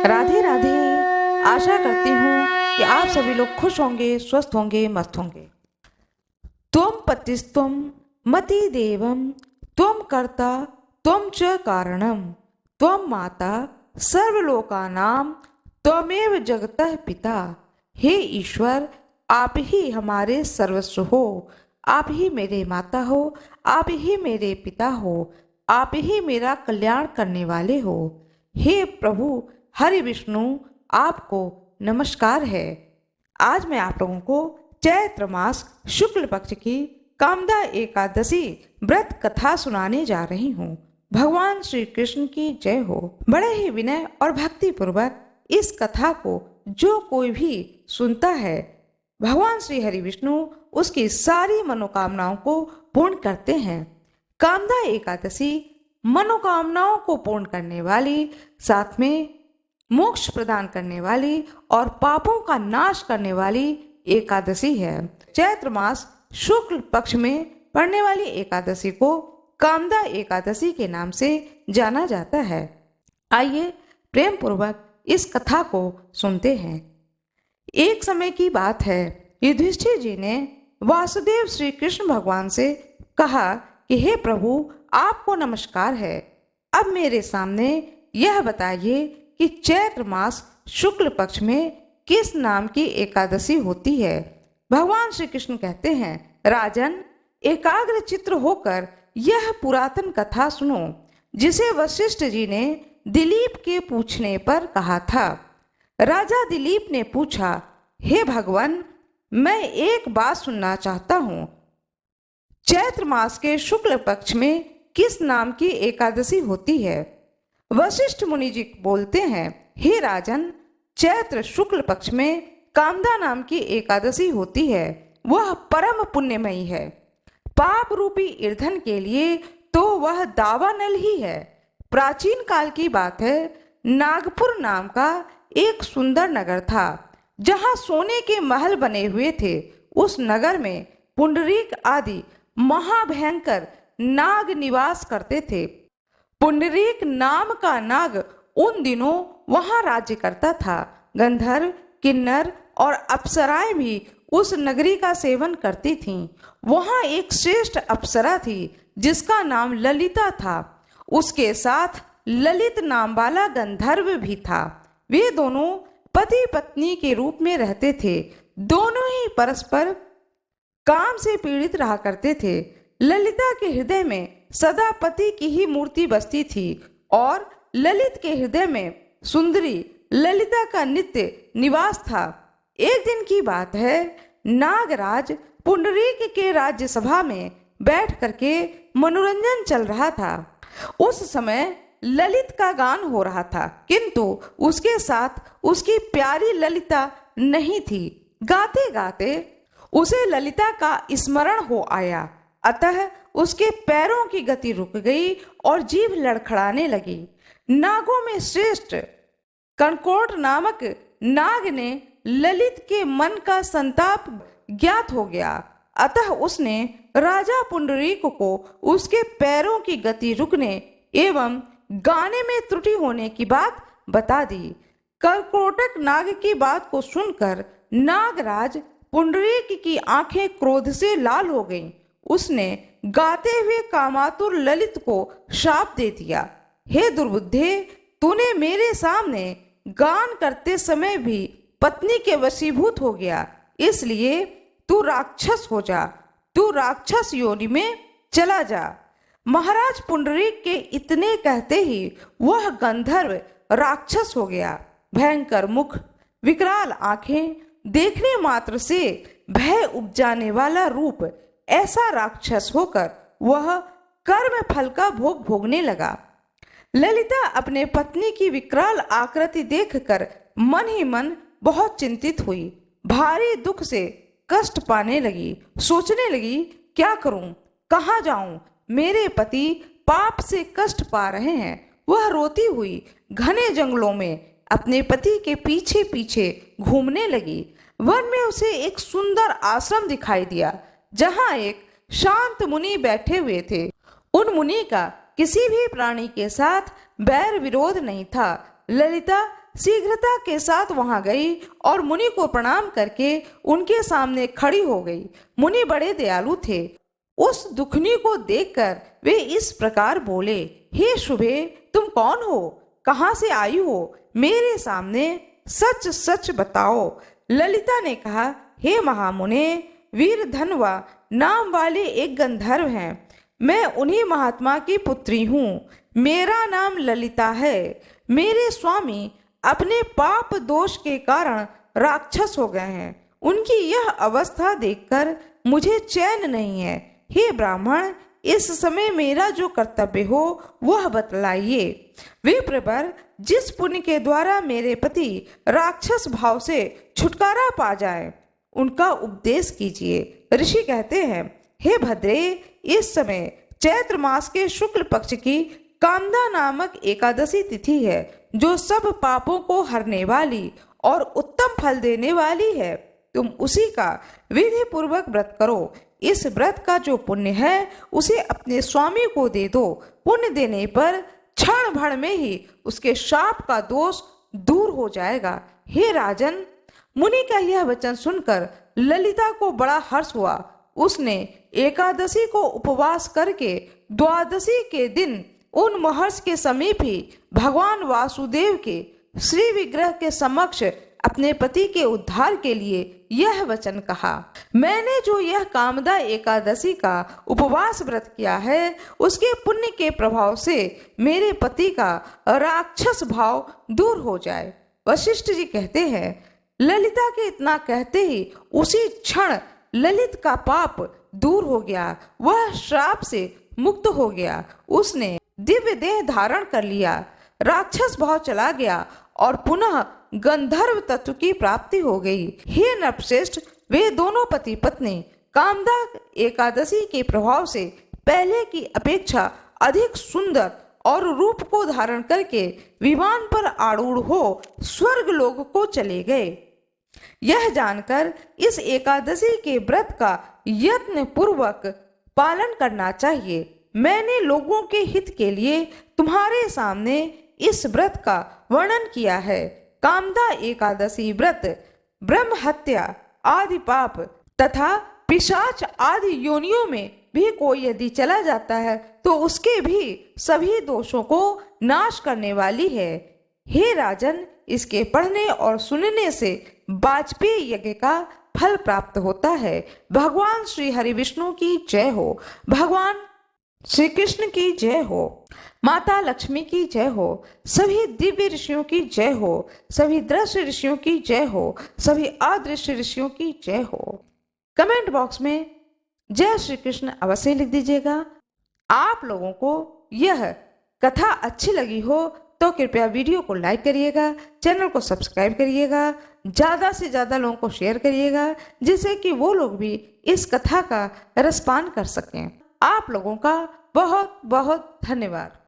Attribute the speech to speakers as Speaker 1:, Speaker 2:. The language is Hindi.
Speaker 1: राधे राधे। आशा करती हूँ कि आप सभी लोग खुश होंगे, स्वस्थ होंगे, मस्त होंगे। त्वं पतिस्त्वं मति देवं त्वं कर्ता त्वं च कारणं त्वं माता सर्वलोकानां त्वमेव जगतः पिता। हे ईश्वर, आप ही हमारे सर्वस्व हो, आप ही मेरे माता हो, आप ही मेरे पिता हो, आप ही मेरा कल्याण करने वाले हो। हे प्रभु हरि विष्णु, आपको नमस्कार है। आज मैं आप लोगों को चैत्र मास शुक्ल पक्ष की कामदा एकादशी व्रत कथा सुनाने जा रही हूँ। भगवान श्री कृष्ण की जय हो। बड़े ही विनय और भक्ति पूर्वक इस कथा को जो कोई भी सुनता है, भगवान श्री हरि विष्णु उसकी सारी मनोकामनाओं को पूर्ण करते हैं। कामदा एकादशी मनोकामनाओं को पूर्ण करने वाली, साथ में मोक्ष प्रदान करने वाली और पापों का नाश करने वाली एकादशी है। चैत्र मास शुक्ल पक्ष में पड़ने वाली एकादशी को कामदा एकादशी के नाम से जाना जाता है। आइए प्रेम पूर्वक इस कथा को सुनते हैं। एक समय की बात है, युधिष्ठिर जी ने वासुदेव श्री कृष्ण भगवान से कहा कि हे प्रभु, आपको नमस्कार है। अब मेरे सामने यह बताइए कि चैत्र मास शुक्ल पक्ष में किस नाम की एकादशी होती है। भगवान श्री कृष्ण कहते हैं, राजन, एकाग्र चित्र होकर यह पुरातन कथा सुनो, जिसे वशिष्ठ जी ने दिलीप के पूछने पर कहा था। राजा दिलीप ने पूछा, हे भगवान, मैं एक बात सुनना चाहता हूँ। चैत्र मास के शुक्ल पक्ष में किस नाम की एकादशी होती है। वशिष्ठ मुनि जी बोलते हैं, हे राजन, चैत्र शुक्ल पक्ष में कामदा नाम की एकादशी होती है। वह परम पुण्यमयी है। पाप रूपी ईंधन के लिए तो वह दावानल ही है। प्राचीन काल की बात है, नागपुर नाम का एक सुंदर नगर था, जहां सोने के महल बने हुए थे। उस नगर में पुंडरीक आदि महाभयंकर नाग निवास करते थे। पुंडरीक नाम का नाग उन दिनों वहां राज्य करता था। गंधर्व, किन्नर और अप्सराएं भी उस नगरी का सेवन करती थीं। वहां एक श्रेष्ठ अप्सरा थी जिसका नाम ललिता था। उसके साथ ललित नाम वाला गंधर्व भी था। वे दोनों पति पत्नी के रूप में रहते थे। दोनों ही परस्पर काम से पीड़ित रहा करते थे। ललिता के हृदय में सदा पति की ही मूर्ति बसती थी और ललित के हृदय में सुंदरी ललिता का नित्य निवास था। एक दिन की बात है, नागराज पुंडरीक के राज्यसभा में बैठ करके मनोरंजन चल रहा था। उस समय ललित का गान हो रहा था, किंतु उसके साथ उसकी प्यारी ललिता नहीं थी। गाते गाते उसे ललिता का स्मरण हो आया, अतः उसके पैरों की गति रुक गई और जीभ लड़खड़ाने लगी। नागों में श्रेष्ठ कणकोट नामक नाग ने ललित के मन का संताप ज्ञात हो गया, अतः उसने राजा पुंडरीक को उसके पैरों की गति रुकने एवं गाने में त्रुटि होने की बात बता दी। कणकोटक नाग की बात को सुनकर नागराज पुंडरीक की आंखें क्रोध से लाल हो गईं। उसने गाते हुए कामातुर ललित को शाप दे दिया, हे दुर्बुद्धे, तूने मेरे सामने गान करते समय भी पत्नी के वशीभूत हो गया, इसलिए तू राक्षस हो जा, तू राक्षस योनि में चला जा। महाराज पुंडरीक के इतने कहते ही वह गंधर्व राक्षस हो गया। भयंकर मुख, विकराल आंखें, देखने मात्र से भय उपजाने वाला रूप, ऐसा राक्षस होकर वह कर्म फल का भोग भोगने लगा। ललिता अपने पत्नी की विकराल आकृति देखकर मन ही मन बहुत चिंतित हुई। भारी दुख से कष्ट पाने लगी। सोचने लगी, क्या करूं, कहाँ जाऊं, मेरे पति पाप से कष्ट पा रहे हैं। वह रोती हुई घने जंगलों में अपने पति के पीछे पीछे घूमने लगी। वन में उसे एक सुंदर आश्रम दिखाई दिया, जहां एक शांत मुनि बैठे हुए थे। उन मुनि का किसी भी प्राणी के साथ बैर विरोध नहीं था। ललिता शीघ्रता के साथ वहां गई और मुनि को प्रणाम करके उनके सामने खड़ी हो गई। मुनि बड़े दयालु थे। उस दुखनी को देखकर वे इस प्रकार बोले, हे शुभे, तुम कौन हो? कहाँ से आई हो? मेरे सामने सच सच बताओ। ललिता ने कहा, हे महामुने, वीरधनवा नाम वाले एक गंधर्व हैं। मैं उन्हीं महात्मा की पुत्री हूँ। मेरा नाम ललिता है। मेरे स्वामी अपने पाप दोष के कारण राक्षस हो गए हैं। उनकी यह अवस्था देखकर मुझे चैन नहीं है। हे ब्राह्मण, इस समय मेरा जो कर्तव्य हो वह बतलाइए। विप्रवर, जिस पुण्य के द्वारा मेरे पति राक्षस भाव से छुटकारा पा जाए उनका उपदेश कीजिए। ऋषि कहते हैं, हे भद्रे, इस समय चैत्र मास के शुक्ल पक्ष की कामदा नामक एकादशी तिथि है, जो सब पापों को हरने वाली और उत्तम फल देने वाली है। तुम उसी का विधि पूर्वक व्रत करो। इस व्रत का जो पुण्य है उसे अपने स्वामी को दे दो। पुण्य देने पर क्षण भर में ही उसके शाप का दोष दूर हो जाएगा। हे राजन, मुनि का यह वचन सुनकर ललिता को बड़ा हर्ष हुआ। उसने एकादशी को उपवास करके द्वादशी के दिन उन महर्षि के समीप ही भगवान वासुदेव के श्री विग्रह के समक्ष अपने पति के उद्धार के लिए यह वचन कहा। मैंने जो यह कामदा एकादशी का उपवास व्रत किया है, उसके पुण्य के प्रभाव से मेरे पति का राक्षस भाव दूर हो जाए। वशिष्ठ जी कहते हैं, ललिता के इतना कहते ही उसी क्षण ललित का पाप दूर हो गया। वह श्राप से मुक्त हो गया। उसने दिव्य देह धारण कर लिया। राक्षस भाव चला गया और पुनः गंधर्व तत्व की प्राप्ति हो गई। हे नरश्रेष्ठ, वे दोनों पति पत्नी कामदा एकादशी के प्रभाव से पहले की अपेक्षा अधिक सुंदर और रूप को धारण करके विमान पर आरूढ़ हो स्वर्ग लोक को चले गए। यह जानकर इस एकादशी के व्रत का यत्न पूर्वक पालन करना चाहिए। मैंने लोगों के हित के लिए तुम्हारे सामने इस व्रत का वर्णन किया है। कामदा एकादशी व्रत ब्रह्म हत्या आदि पाप तथा पिशाच आदि योनियों में भी कोई यदि चला जाता है तो उसके भी सभी दोषों को नाश करने वाली है। हे राजन, इसके पढ़ने और सुनने से वाजपेयी यज्ञ का फल प्राप्त होता है। भगवान श्री हरि विष्णु की जय हो। भगवान श्री कृष्ण की जय हो। माता लक्ष्मी की जय हो। सभी दिव्य ऋषियों की जय हो। सभी दृश्य ऋषियों की जय हो। सभी अदृश्य ऋषियों की जय हो। कमेंट बॉक्स में जय श्री कृष्ण अवश्य लिख दीजिएगा। आप लोगों को यह कथा अच्छी लगी हो तो कृपया वीडियो को लाइक करिएगा, चैनल को सब्सक्राइब करिएगा, ज़्यादा से ज़्यादा लोगों को शेयर करिएगा, जिससे कि वो लोग भी इस कथा का रसपान कर सकें। आप लोगों का बहुत बहुत धन्यवाद।